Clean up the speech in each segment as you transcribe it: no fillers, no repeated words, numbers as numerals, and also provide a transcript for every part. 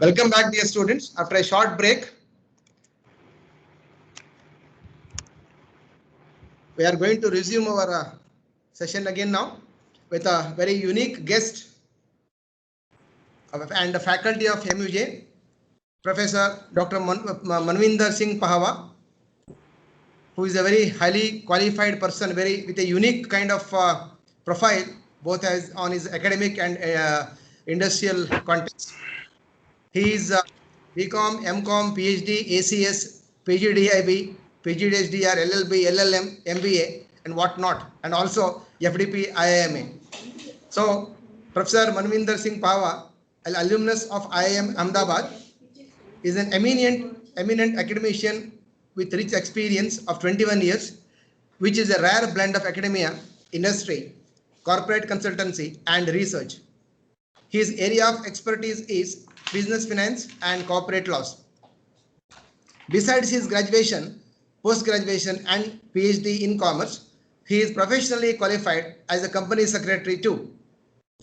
Welcome back, dear students. After a short break, we are going to resume our session again now with a very unique guest and the faculty of MUJ, Professor Dr. Manvinder Singh Pahwa, who is a very highly qualified person, with a unique kind of profile, both as on his academic and industrial context. He is BCom, MCom, PhD, ACS, PGDIB, PGDSDR, LLB, LLM, MBA, and whatnot, and also FDP, IIMA. So, Professor Manvinder Singh Pahwa, an alumnus of IIM Ahmedabad, is an eminent academician with rich experience of 21 years, which is a rare blend of academia, industry, corporate consultancy, and research. His area of expertise is business finance and corporate laws. Besides his graduation, post-graduation, and PhD in commerce, he is professionally qualified as a company secretary too.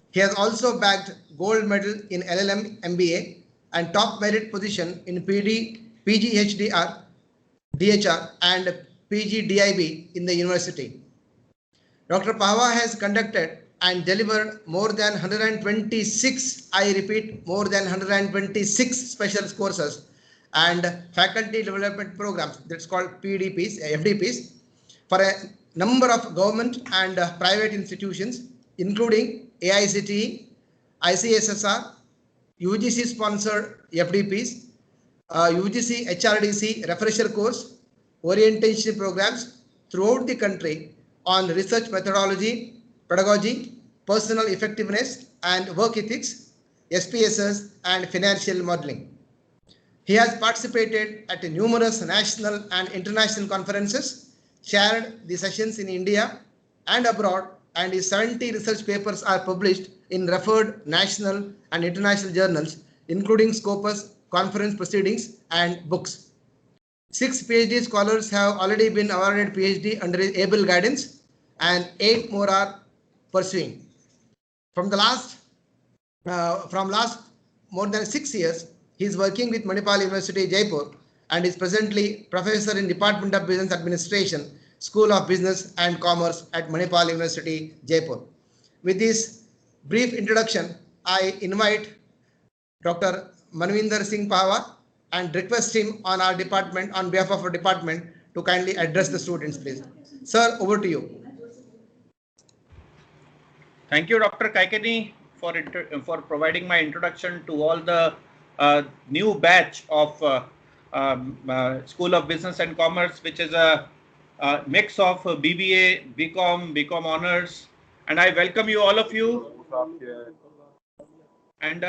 He has also bagged gold medal in LLM MBA and top merit position in PGHDR, DHR, and PGDIB in the university. Dr. Pahwa has conducted and delivered more than 126, I repeat, more than 126 special courses and faculty development programs, that's called PDPs, FDPs, for a number of government and private institutions, including AICTE, ICSSR, UGC sponsored FDPs, UGC HRDC refresher course, orientation programs throughout the country on research methodology, pedagogy, personal effectiveness, and work ethics, SPSS, and financial modeling. He has participated at numerous national and international conferences, chaired the sessions in India and abroad, and his 70 research papers are published in referred national and international journals, including Scopus, conference proceedings, and books. 6 PhD scholars have already been awarded PhD under his able guidance, and 8 more are pursuing. From last more than 6 years, he is working with Manipal University, Jaipur, and is presently professor in Department of Business Administration, School of Business and Commerce at Manipal University, Jaipur. With this brief introduction, I invite Dr. Manvinder Singh Pahwa and request him on behalf of our department, to kindly address the students, please. Sir, over to you. Thank you, Dr. Kaikani, for providing my introduction to all the new batch of School of Business and Commerce, which is a mix of BBA, BCom honors, and I welcome you, all of you, and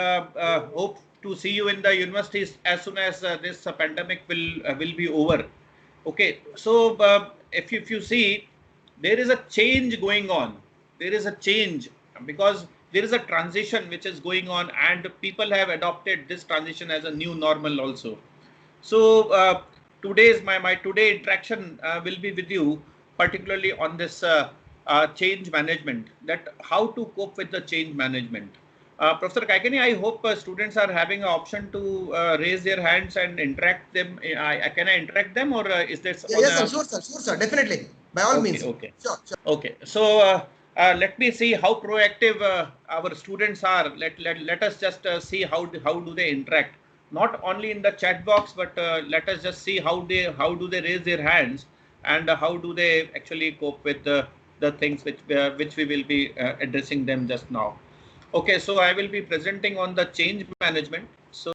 hope to see you in the universities as soon as this pandemic will be over. Okay, so if you see, there is a change going on. There is a change because there is a transition which is going on, and people have adopted this transition as a new normal also. So today's my today interaction will be with you, particularly on this change management, that how to cope with the change management. Professor Kaikani, I hope students are having an option to raise their hands and interact them. Can I interact them, or is there? Yes, sure, sir, definitely, by all means. Okay. Sure. Okay. So let me see how proactive our students are. Let us just see how do they interact. Not only in the chat box, but let us just see how do they raise their hands, and how do they actually cope with the things which we will be addressing them just now. Okay, so I will be presenting on the change management.